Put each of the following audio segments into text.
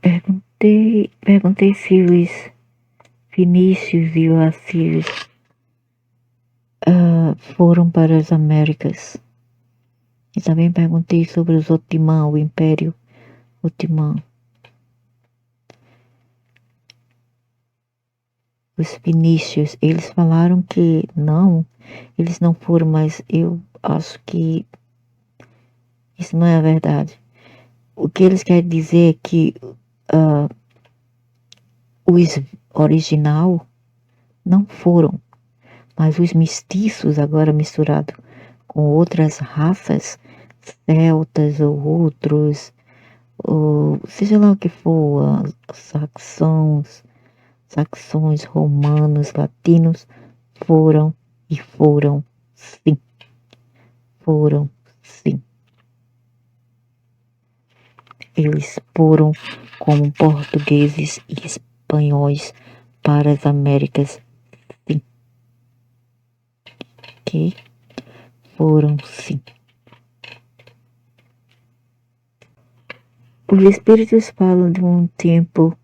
Perguntei se os fenícios e os assírios foram para as Américas. E também perguntei sobre os Otomã, o Império Otomã. Os fenícios, eles falaram que não, eles não foram, mas eu acho que isso não é a verdade. O que eles querem dizer é que os original não foram, mas os mestiços agora misturados com outras raças, celtas ou outros, ou seja lá o que for, saxões, romanos, latinos, foram e foram sim, foram sim. Eles foram como portugueses e espanhóis para as Américas, sim, que foram sim. Os espíritos falam de um templo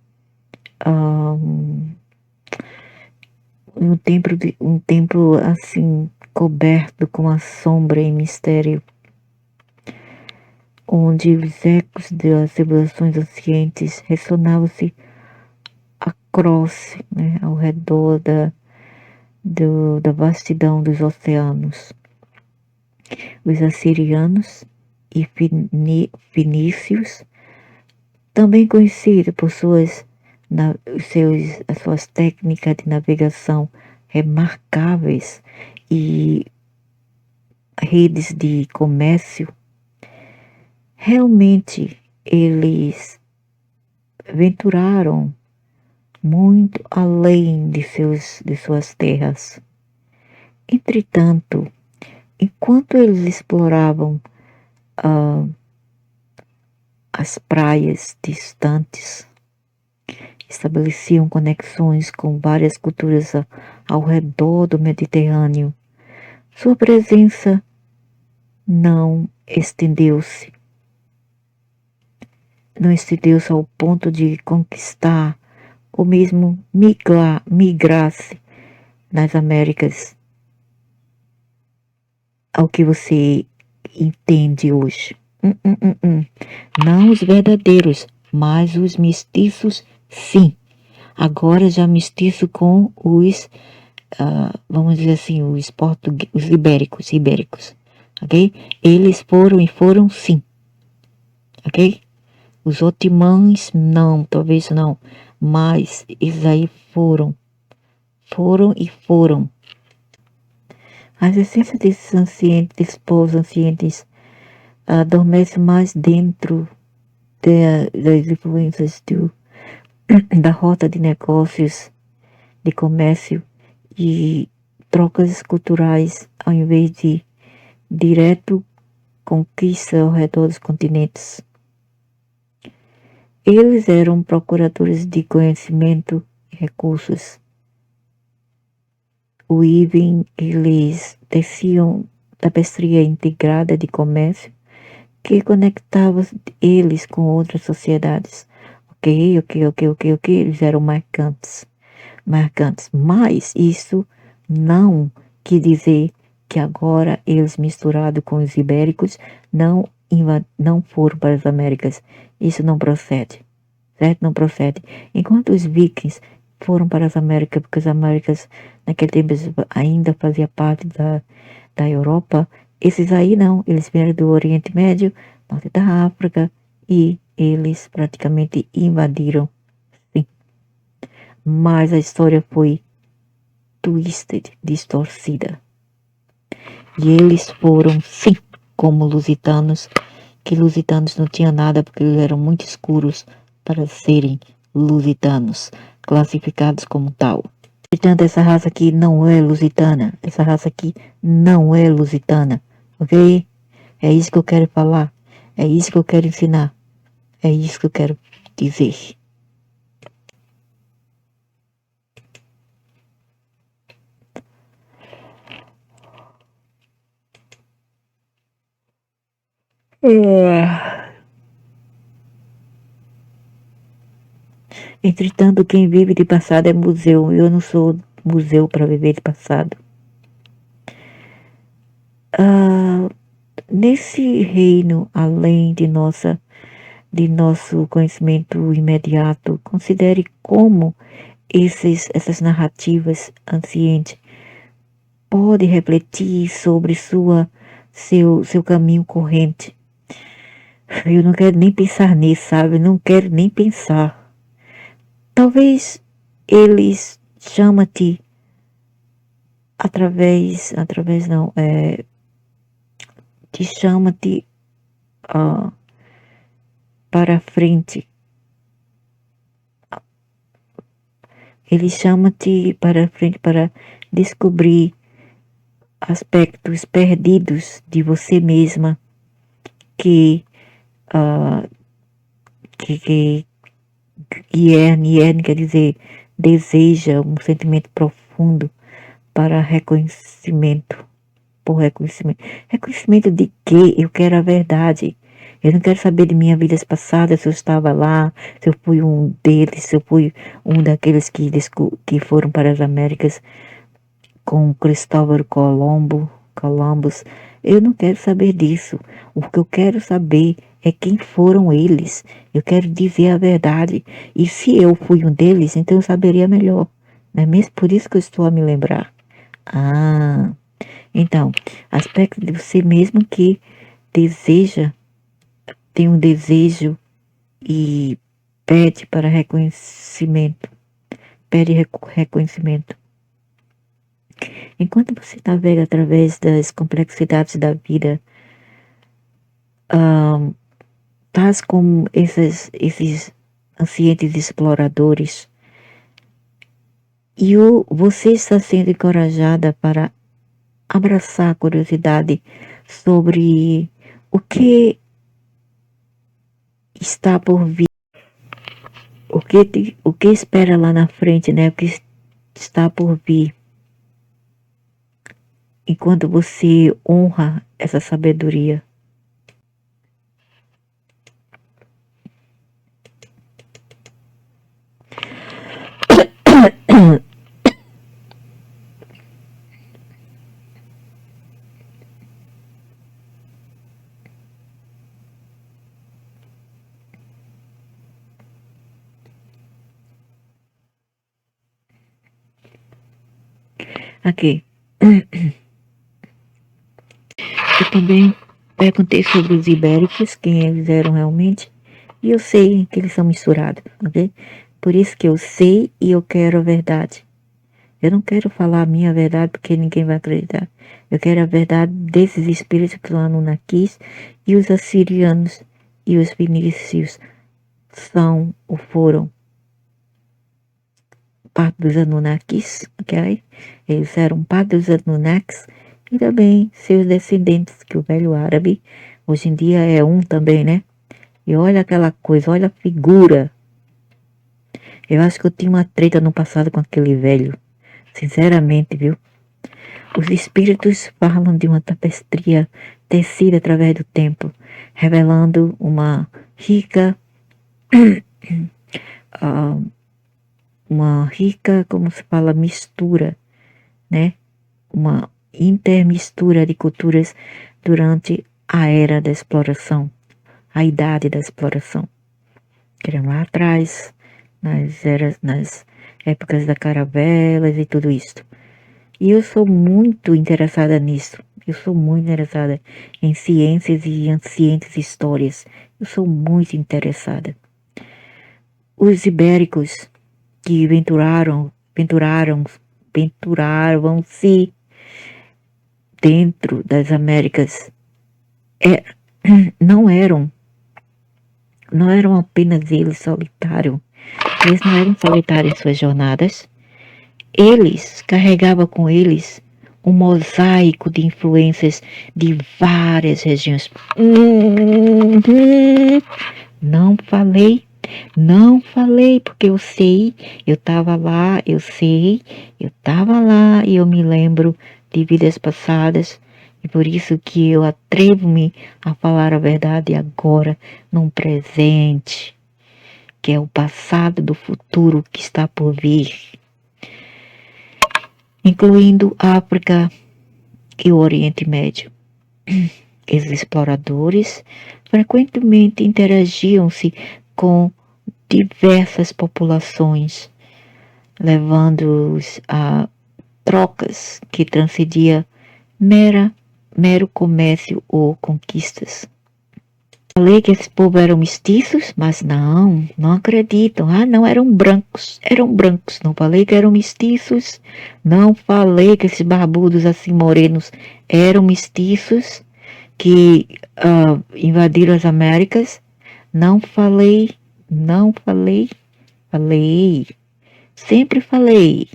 assim coberto com a sombra e mistério, onde os ecos das civilizações ancientes ressonavam-se a cross, né, ao redor da vastidão dos oceanos. Os assirianos e fenícios, também conhecidos por as suas técnicas de navegação remarcáveis e redes de comércio, realmente eles venturaram muito além de suas terras. Entretanto, enquanto eles exploravam as praias distantes, estabeleciam conexões com várias culturas ao redor do Mediterrâneo, sua presença não estendeu-se ao ponto de conquistar ou mesmo migrar-se nas Américas ao que você entende hoje. Não os verdadeiros, mas os mestiços, sim. Agora já mestiço com os, vamos dizer assim, os ibéricos, ok? Eles foram e foram, sim, ok? Os otomãs, não, talvez não, mas eles aí foram e foram. As essências desses povos ancientes adormece mais dentro das influências da rota de negócios, de comércio e trocas culturais, ao invés de direto conquista ao redor dos continentes. Eles eram procuradores de conhecimento e recursos. O Iven, eles teciam tapestria integrada de comércio que conectava eles com outras sociedades. Ok, eles eram marcantes. Mas isso não quer dizer que agora eles misturados com os ibéricos não foram para as Américas. Isso não procede, certo? Não procede. Enquanto os vikings foram para as Américas, porque as Américas naquele tempo ainda fazia parte da Europa, esses aí não, eles vieram do Oriente Médio, norte da África, e eles praticamente invadiram, sim. Mas a história foi twisted, distorcida. E eles foram, sim, como lusitanos, que lusitanos não tinham nada porque eles eram muito escuros para serem lusitanos, classificados como tal. Portanto, essa raça aqui não é lusitana. Essa raça aqui não é lusitana, ok? É isso que eu quero falar. É isso que eu quero ensinar. É isso que eu quero dizer. Entretanto, quem vive de passado é museu. Eu não sou museu para viver de passado. Nesse reino, além de nosso conhecimento imediato, considere como essas narrativas ancientes podem refletir sobre seu caminho corrente. Eu não quero nem pensar nisso, sabe? Não quero nem pensar. Talvez eles chamam-te através não, te chama-te para frente. Ele chama-te para frente para descobrir aspectos perdidos de você mesma que uh, que yearn quer dizer deseja um sentimento profundo para reconhecimento, por reconhecimento. Reconhecimento de quê? Eu quero a verdade. Eu não quero saber de minha vida passada, se eu estava lá, se eu fui um deles, se eu fui um daqueles que foram para as Américas com Cristóvão Columbus. Eu não quero saber disso. O que eu quero saber é quem foram eles. Eu quero dizer a verdade. E se eu fui um deles, então eu saberia melhor. Não é mesmo? Por isso que eu estou a me lembrar. Então, aspecto de você mesmo que deseja, tem um desejo e pede para reconhecimento. Pede reconhecimento. Enquanto você navega através das complexidades da vida, tais como esses ancientes exploradores, e você está sendo encorajada para abraçar a curiosidade sobre o que está por vir, o que espera lá na frente, né? O que está por vir. Enquanto você honra essa sabedoria. Aqui. Eu também perguntei sobre os ibéricos, quem eles eram realmente, e eu sei que eles são misturados, ok? Por isso que eu sei e eu quero a verdade. Eu não quero falar a minha verdade porque ninguém vai acreditar. Eu quero a verdade desses espíritos que lá no Naquis, e os assirianos e os fenícios são ou foram parte dos Anunnakis, ok? Eles eram parte dos Anunnakis e também seus descendentes, que o velho árabe hoje em dia é um também, né? E olha aquela coisa, olha a figura. Eu acho que eu tinha uma treta no passado com aquele velho. Sinceramente, viu? Os espíritos falam de uma tapestria tecida através do tempo, revelando uma rica, como se fala, mistura, né? Uma intermistura de culturas durante a era da exploração, a idade da exploração. Que era lá atrás, nas épocas da caravelas e tudo isso. E eu sou muito interessada nisso. Eu sou muito interessada em ciências e ancientes histórias. Eu sou muito interessada. Os ibéricos que venturaram-se dentro das Américas não eram apenas eles solitários. Eles não eram solitários em suas jornadas. Eles carregavam com eles um mosaico de influências de várias regiões. Não falei, porque eu sei, eu estava lá, eu sei, eu estava lá e eu me lembro de vidas passadas. E por isso que eu atrevo-me a falar a verdade agora, num presente. que é o passado do futuro que está por vir, incluindo a África e o Oriente Médio. Os exploradores frequentemente interagiam-se com diversas populações, levando-os a trocas que transcendia mero comércio ou conquistas. Falei que esse povo eram mestiços, mas não acreditam. Não, eram brancos. Não falei que eram mestiços, não falei que esses barbudos assim morenos eram mestiços que invadiram as Américas. Não falei, falei, sempre falei.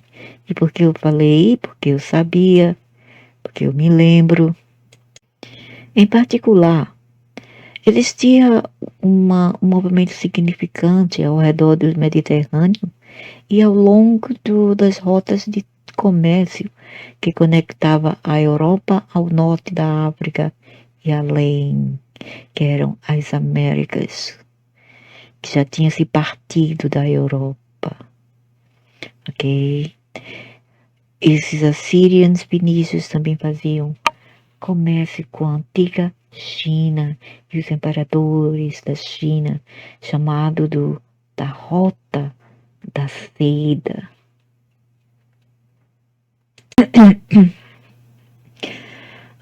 E porque eu falei? Porque eu sabia, porque eu me lembro. Em particular, existia um movimento significante ao redor do Mediterrâneo e ao longo das rotas de comércio que conectava a Europa ao norte da África e além, que eram as Américas, que já tinha se partido da Europa. Ok? Esses assírios fenícios também faziam comércio com a antiga China e os imperadores da China, chamado da Rota da Seda.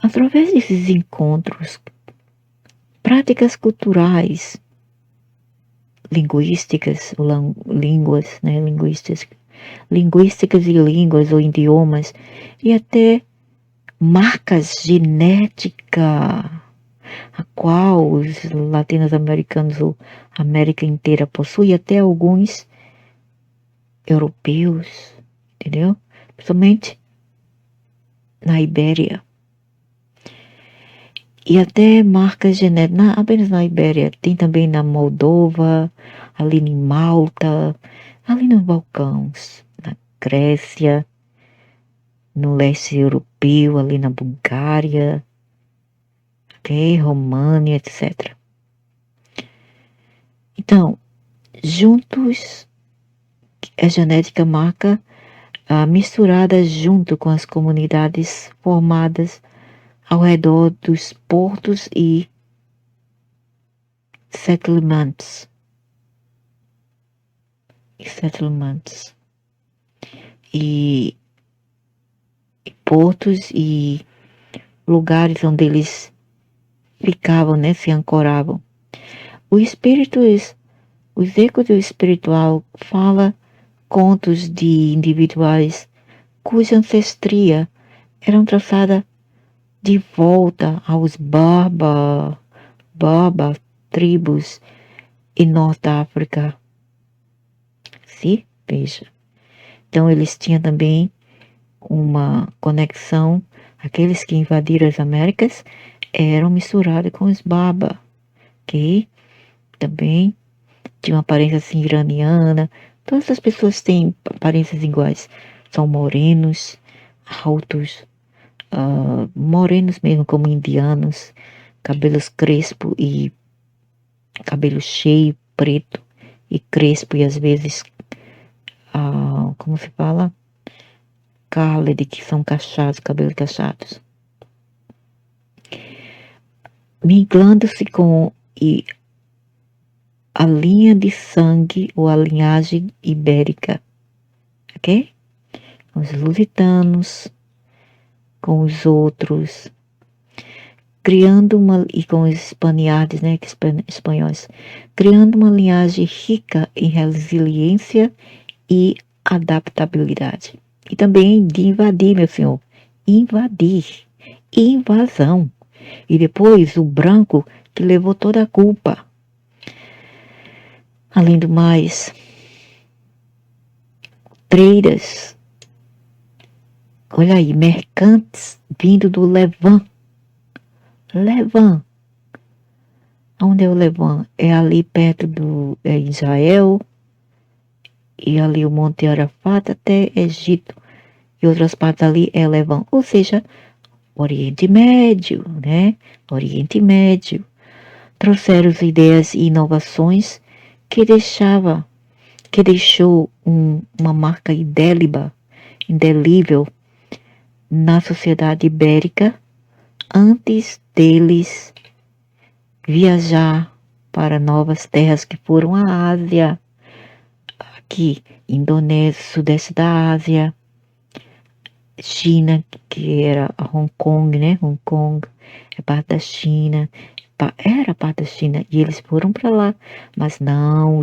Através desses encontros, práticas culturais, linguísticas e línguas ou idiomas, e até marcas genéticas, a qual os latino-americanos ou a América inteira possui, até alguns europeus, entendeu? Principalmente na Ibéria. E até marcas genéticas, apenas na Ibéria, tem também na Moldova, ali em Malta, ali nos Balcãs, na Grécia, no leste europeu, ali na Bulgária, ok? România, etc. Então, juntos, a genética marca misturada junto com as comunidades formadas ao redor dos portos e settlements. E portos e lugares onde eles ficavam, né, se ancoravam. Os ecos do espiritual fala contos de individuais cuja ancestria eram traçada de volta aos Barba tribos em Norte África. Sim, veja. Então eles tinham também uma conexão, aqueles que invadiram as Américas eram misturados com os Barba, ok? Também tinha uma aparência assim iraniana. Todas as pessoas têm aparências iguais. São morenos, altos, morenos mesmo como indianos, cabelos crespo e cabelo cheio, preto e crespo e às vezes, como se fala? Cálide, que são cachados, cabelos cachados. Minglando-se com a linha de sangue ou a linhagem ibérica, ok? Os lusitanos, com os outros, criando e com os espanhardes, né, espanhóis, criando uma linhagem rica em resiliência e adaptabilidade. E também de invadir, meu senhor, invasão. E depois o branco que levou toda a culpa. Além do mais, traders, olha aí, mercantes vindo do Levant. Onde é o Levant? É ali perto do Israel, e ali o Monte Arafat até Egito, e outras partes ali é Levant, ou seja, Oriente Médio, né? Oriente Médio. Trouxeram ideias e inovações que deixou uma marca indelível na sociedade ibérica antes deles viajar para novas terras que foram a Ásia, aqui, Indonésia, Sudeste da Ásia, China, que era Hong Kong, né? Hong Kong é parte da China, era parte da China, e eles foram para lá, mas não,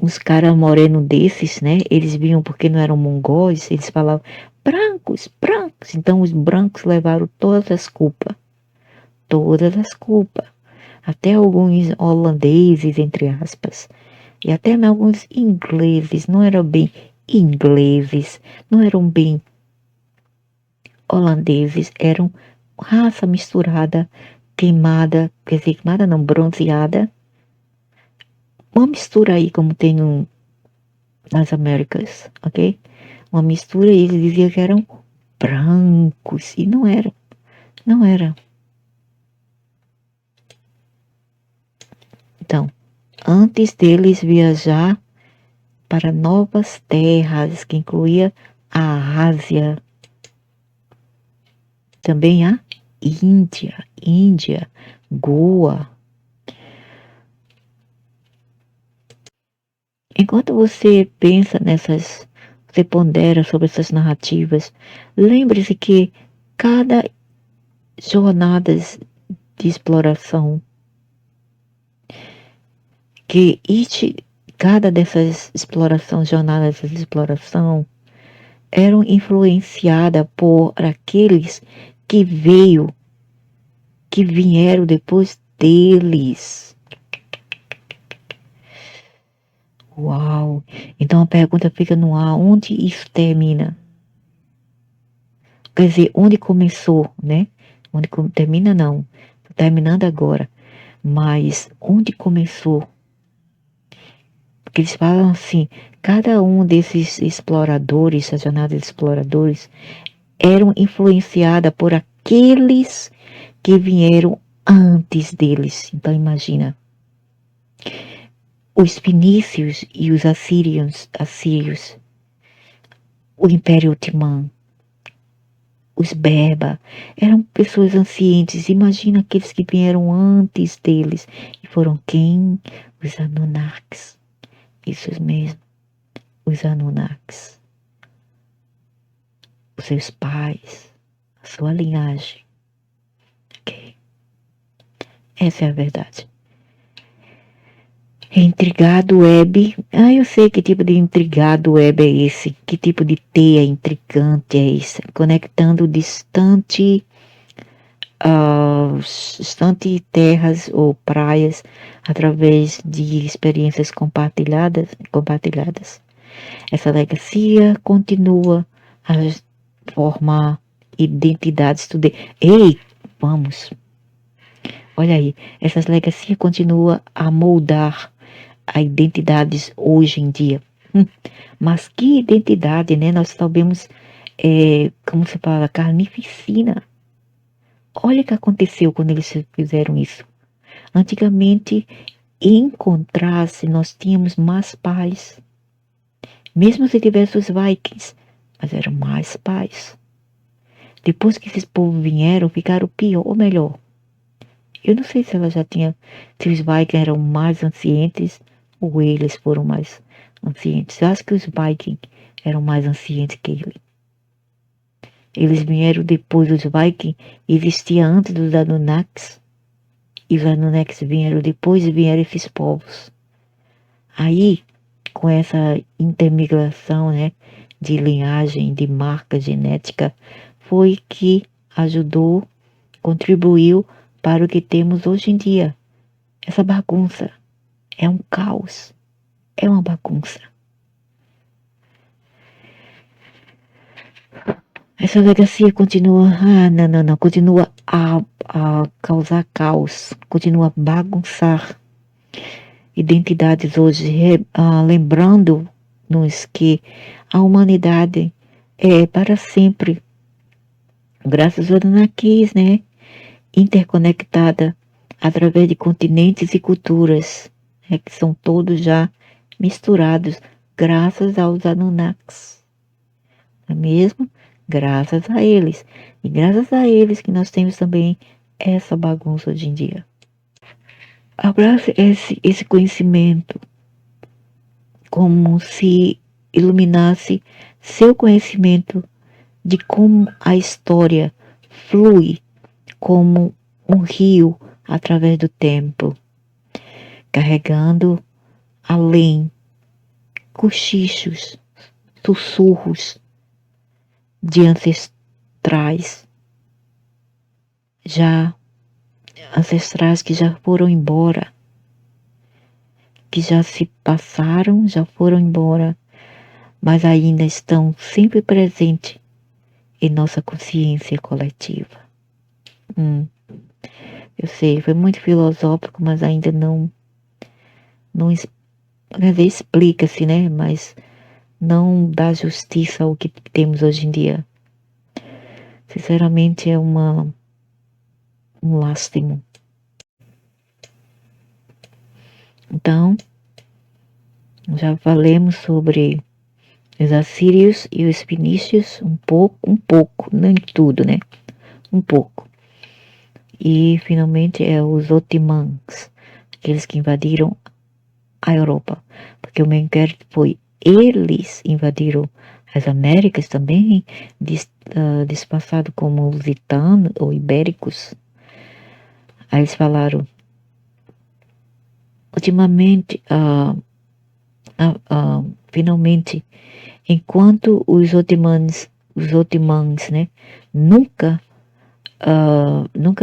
uns caras morenos desses, né? Eles vinham porque não eram mongóis, eles falavam brancos, brancos, então os brancos levaram todas as culpas, até alguns holandeses, entre aspas, e até alguns ingleses, não eram bem ingleses, não eram bem holandeses, eram raça misturada, queimada, quer dizer, queimada não, bronzeada, uma mistura aí como tem nas Américas, ok? Uma mistura e eles diziam que eram brancos, e não eram, não eram. Então, antes deles viajar para novas terras, que incluía a Ásia, também a Índia, Goa. Enquanto você pensa você pondera sobre essas narrativas, lembre-se que cada jornada de exploração, que cada dessas jornadas de exploração, eram influenciadas por aqueles que vieram depois deles. Uau! Então a pergunta fica no ar, onde isso termina? Quer dizer, onde começou, né? Onde termina não, tá terminando agora. Mas onde começou? Porque eles falam assim, cada um desses exploradores, essa jornada de exploradores, eram influenciadas por aqueles que vieram antes deles. Então imagina, os fenícios e os assírios, o Império Otomano, os Berba, eram pessoas ancientes. Imagina aqueles que vieram antes deles. E foram quem? Os Anunnakis. Isso mesmo, os Anunnakis. Os seus pais, a sua linhagem. Ok? Essa é a verdade. Intrigado web. Eu sei que tipo de intrigado web é esse. Que tipo de teia intrigante é esse. Conectando distante terras ou praias através de experiências compartilhadas. Essa legacia continua a formar identidades. Ei, vamos. Olha aí, essas legacias continuam a moldar a identidades hoje em dia. Mas que identidade, né? Nós sabemos, como se fala, carnificina. Olha o que aconteceu quando eles fizeram isso. Antigamente, encontrar-se, nós tínhamos mais paz. Mesmo se tivesse os Vikings, mas eram mais paz. Depois que esses povos vieram, ficaram pior ou melhor. Eu não sei se ela já tinha, se os Vikings eram mais ancientes ou eles foram mais ancientes. Eu acho que os Vikings eram mais ancientes que ele. Eles vieram depois dos Vikings, existia antes dos Anunnakis. E os Anunnakis vieram depois e vieram esses povos. Aí, com essa intermigração, né, de linhagem, de marca genética, foi que ajudou, contribuiu para o que temos hoje em dia. Essa bagunça é um caos, é uma bagunça. Essa legacia continua, não, continua a causar caos, continua a bagunçar identidades hoje, lembrando-nos que a humanidade é para sempre, graças aos Anunnakis, né? Interconectada através de continentes e culturas. que são todos já misturados, graças aos Anunnakis, não é mesmo? Graças a eles. E graças a eles que nós temos também essa bagunça hoje em dia. Abrace esse conhecimento como se iluminasse seu conhecimento de como a história flui como um rio através do tempo, carregando além cochichos, sussurros de ancestrais, já ancestrais que já foram embora, que já se passaram, já foram embora, mas ainda estão sempre presentes em nossa consciência coletiva. Eu sei, foi muito filosófico, mas ainda não quer dizer, explica-se, né? Mas não dá justiça ao que temos hoje em dia. Sinceramente, é um lástimo. Então, já falamos sobre os assírios e os fenícios um pouco, nem tudo, né? Um pouco. E, finalmente, os otomãs, aqueles que invadiram a Europa. Porque o meu inquérito foi, eles invadiram as Américas também, disfarçado como lusitanos ou ibéricos. Aí eles falaram, ultimamente, finalmente, enquanto os otomãs, né, nunca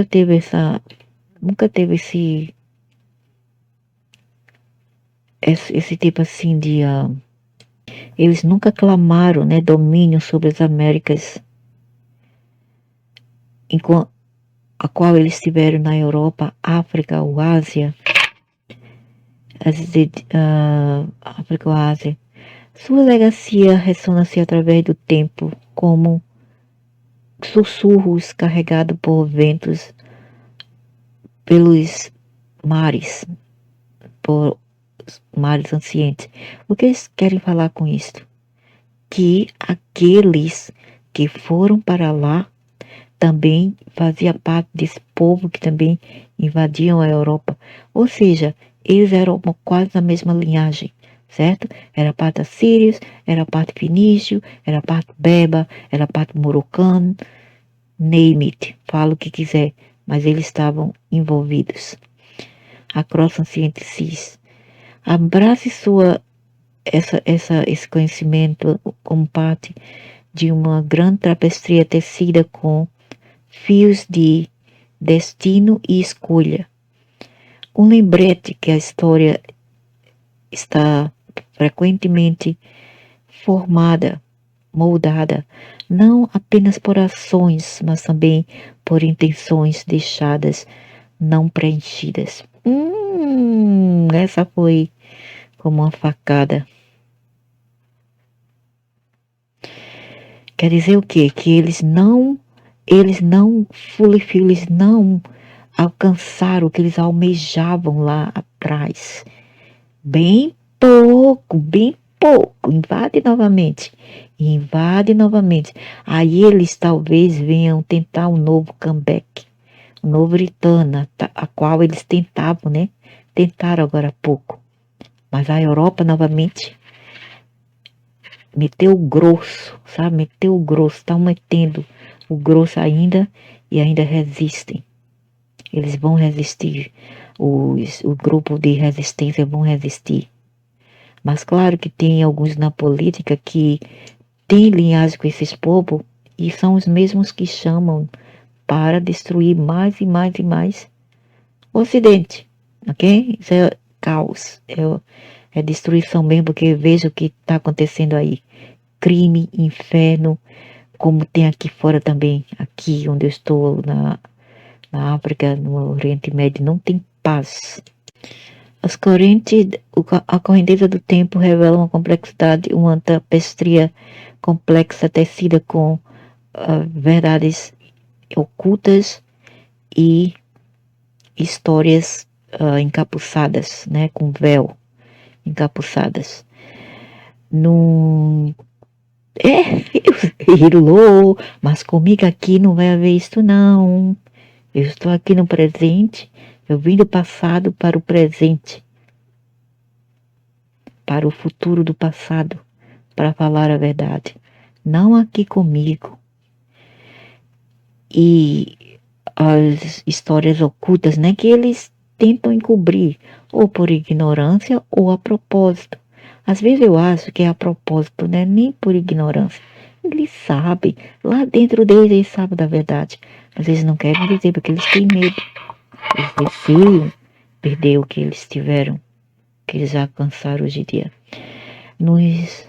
teve esse tipo assim de, eles nunca clamaram, né, domínio sobre as Américas, a qual eles tiveram na Europa, África ou Ásia, África ou Ásia. Sua legacia ressona-se através do tempo como sussurros carregados por ventos, pelos mares, por mares ancientes. O que eles querem falar com isto? Que aqueles que foram para lá também fazia parte desse povo que também invadiam a Europa. Ou seja, eles eram quase da mesma linhagem, certo? Era parte assírios, era parte fenício, era parte beba, era parte morocano, name it, fala o que quiser, mas eles estavam envolvidos. Acrossam-se entre si. Abrace esse conhecimento como parte de uma grande tapestria tecida com fios de destino e escolha. Um lembrete que a história está frequentemente formada, moldada, não apenas por ações, mas também por intenções deixadas não preenchidas. Essa foi como uma facada. Quer dizer o quê? Que eles não alcançaram o que eles almejavam lá atrás. Bem pouco. Invade novamente. Aí eles talvez venham tentar um novo comeback, um novo retorno, a qual eles tentavam, né? Tentaram agora há pouco. Mas a Europa novamente meteu o grosso, sabe? Meteu o grosso, estão metendo o grosso ainda e ainda resistem. Eles vão resistir, o grupo de resistência vão resistir. Mas claro que tem alguns na política que têm linhagem com esses povos e são os mesmos que chamam para destruir mais e mais e mais o Ocidente, ok? Isso é caos, é destruição mesmo, porque veja o que está acontecendo aí. Crime, inferno, como tem aqui fora também, aqui onde eu estou, na África, no Oriente Médio, não tem paz. A correnteza do tempo revela uma complexidade, uma tapestria complexa tecida com verdades ocultas e histórias encapuçadas, né, com véu, encapuçadas. Não hello, mas comigo aqui não vai haver isso não. Eu estou aqui no presente, eu vim do passado para o presente, para o futuro do passado, para falar a verdade. Não aqui comigo. E as histórias ocultas, né, que eles tentam encobrir, ou por ignorância ou a propósito. Às vezes eu acho que é a propósito, né, nem por ignorância. Eles sabem, lá dentro deles eles sabem da verdade, mas eles não querem dizer porque eles têm medo. Eles receiam perder o que eles tiveram, que eles já alcançaram hoje em dia. Nos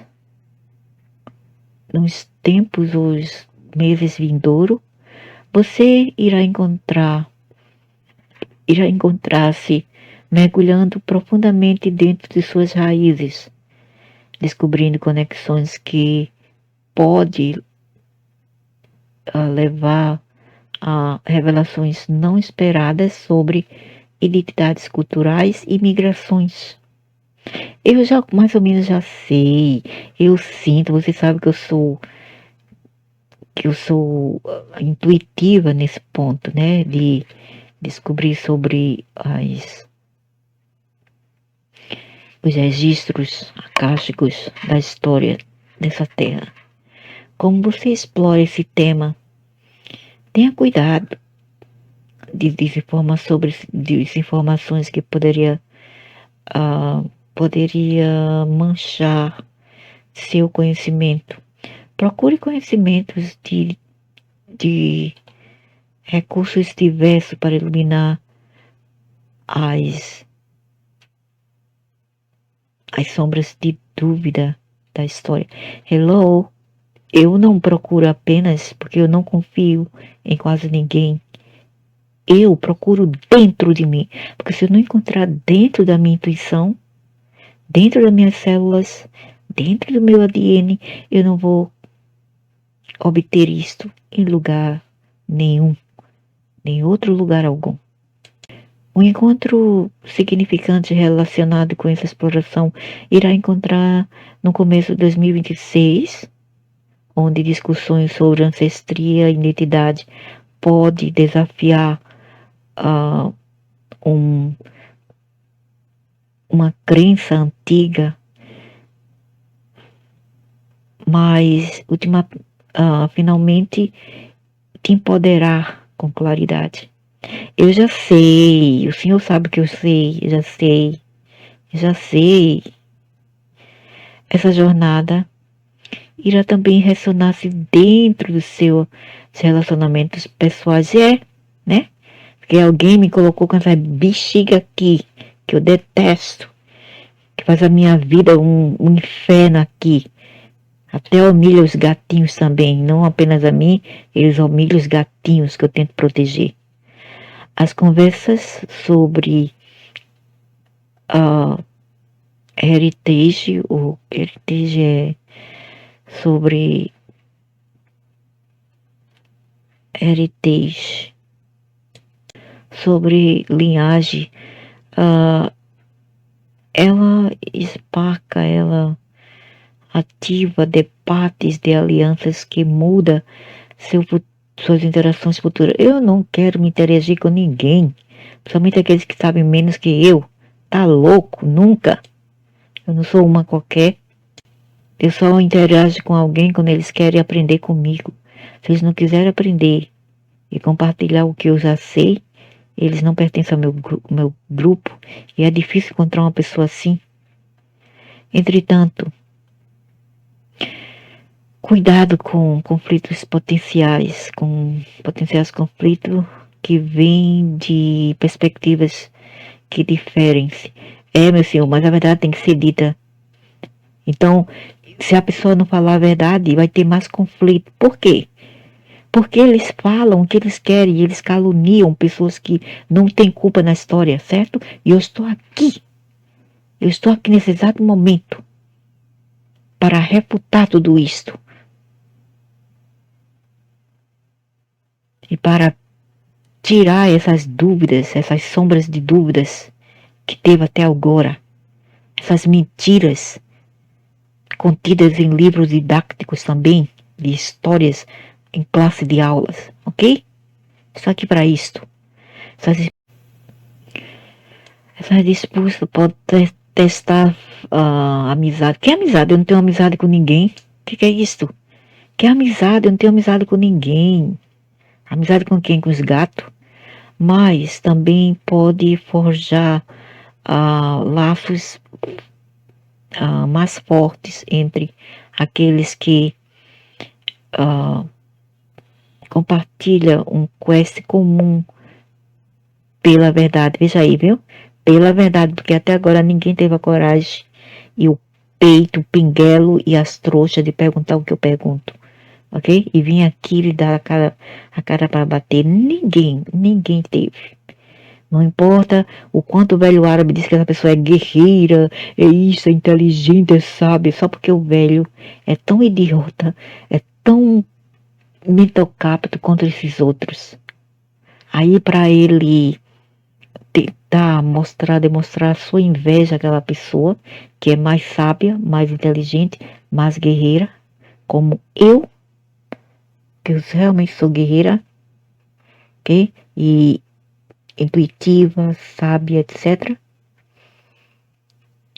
tempos, os meses vindouros, você irá encontrar-se mergulhando profundamente dentro de suas raízes, descobrindo conexões que pode levar a revelações não esperadas sobre identidades culturais e migrações. Eu já mais ou menos já sei, eu sinto, você sabe que eu sou intuitiva nesse ponto, né, de descobrir sobre os registros acásticos da história dessa terra. Como você explora esse tema, tenha cuidado de desinformações que poderia manchar seu conhecimento. Procure conhecimentos de recursos diversos para iluminar as sombras de dúvida da história. Hello, eu não procuro apenas porque eu não confio em quase ninguém. Eu procuro dentro de mim, porque se eu não encontrar dentro da minha intuição, dentro das minhas células, dentro do meu ADN, eu não vou obter isto em lugar nenhum, nem outro lugar algum. Um encontro significante relacionado com essa exploração irá encontrar no começo de 2026, onde discussões sobre ancestria e identidade pode desafiar um, uma crença antiga, mas finalmente te empoderar com claridade. Eu já sei, o Senhor sabe que eu sei, eu já sei. Essa jornada irá também ressonar-se dentro dos seus relacionamentos pessoais. Né? Porque alguém me colocou com essa bexiga aqui, que eu detesto, que faz a minha vida um inferno aqui. Até humilha os gatinhos também, não apenas a mim, eles humilham os gatinhos que eu tento proteger. As conversas sobre heritage, o heritage é sobre heritage, sobre linhagem, ela espaca, ela ativa debates de alianças que muda suas interações futuras. Eu não quero me interagir com ninguém, principalmente aqueles que sabem menos que eu. Tá louco? Nunca. Eu não sou uma qualquer. Eu só interajo com alguém quando eles querem aprender comigo. Se eles não quiserem aprender e compartilhar o que eu já sei, eles não pertencem ao meu grupo. E é difícil encontrar uma pessoa assim. Entretanto, cuidado com conflitos potenciais, com potenciais conflitos que vêm de perspectivas que diferem-se. Meu senhor, mas a verdade tem que ser dita. Então, se a pessoa não falar a verdade, vai ter mais conflito. Por quê? Porque eles falam o que eles querem, eles caluniam pessoas que não têm culpa na história, certo? E eu estou aqui nesse exato momento para refutar tudo isto. E para tirar essas dúvidas, essas sombras de dúvidas que teve até agora, essas mentiras contidas em livros didáticos também, de histórias em classe de aulas, ok? Só que para isto, essas disputas pode testar amizade. Que amizade? Eu não tenho amizade com ninguém. O que é isso? Que amizade? Eu não tenho amizade com ninguém. Amizade com quem? Com os gatos? Mas também pode forjar laços mais fortes entre aqueles que compartilham um quest comum pela verdade. Veja aí, viu? Pela verdade, porque até agora ninguém teve a coragem e o peito, o pinguelo e as trouxas de perguntar o que eu pergunto, ok? E vim aqui lhe dar a cara para bater. Ninguém teve. Não importa o quanto o velho árabe diz que essa pessoa é guerreira, é isso, é inteligente, é sábia, só porque o velho é tão idiota, é tão mental capto contra esses outros. Aí para ele tentar demonstrar sua inveja àquela pessoa que é mais sábia, mais inteligente, mais guerreira, como eu, que eu realmente sou guerreira, ok? E intuitiva, sábia, etc.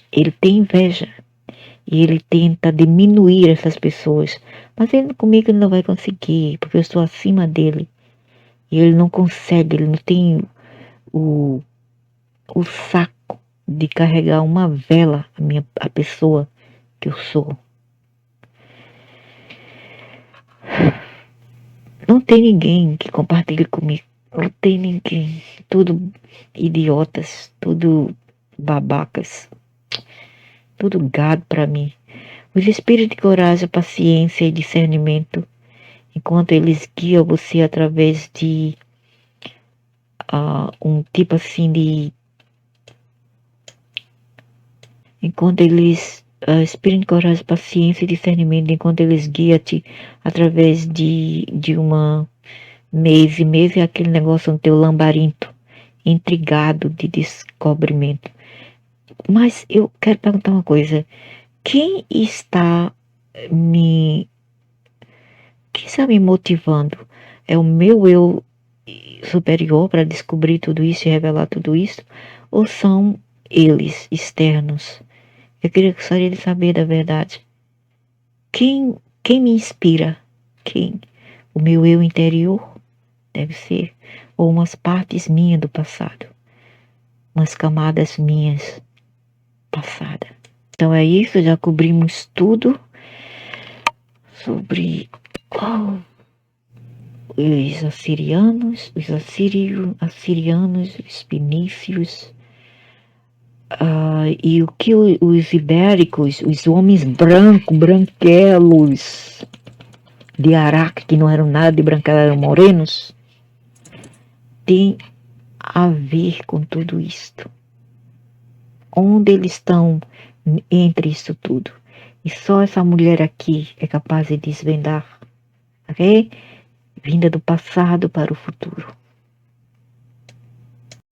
Ele tem inveja e ele tenta diminuir essas pessoas, mas comigo ele não vai conseguir, porque eu estou acima dele e ele não consegue, ele não tem o saco de carregar uma vela a pessoa que eu sou. Não tem ninguém que compartilhe comigo. Não tem ninguém. Tudo idiotas, tudo babacas, tudo gado para mim. Os espíritos de coragem, paciência e discernimento, enquanto eles guiam você através de um tipo assim de... Enquanto eles... espírito de coragem, paciência e discernimento, enquanto eles guiam-te através de uma mês é aquele negócio no teu labirinto, intrigado de descobrimento. Mas eu quero perguntar uma coisa. Quem está me motivando? É o meu eu superior para descobrir tudo isso e revelar tudo isso? Ou são eles externos? Eu gostaria de saber da verdade. Quem me inspira? Quem? O meu eu interior? Deve ser. Ou umas partes minhas do passado. Umas camadas minhas passadas. Então é isso, já cobrimos tudo sobre os assirianos, os assirianos, os fenícios, e o que os ibéricos, os homens branquelos de Araque, que não eram nada de branquelos, eram morenos, tem a ver com tudo isto. Onde eles estão entre isso tudo? E só essa mulher aqui é capaz de desvendar, ok? Vinda do passado para o futuro.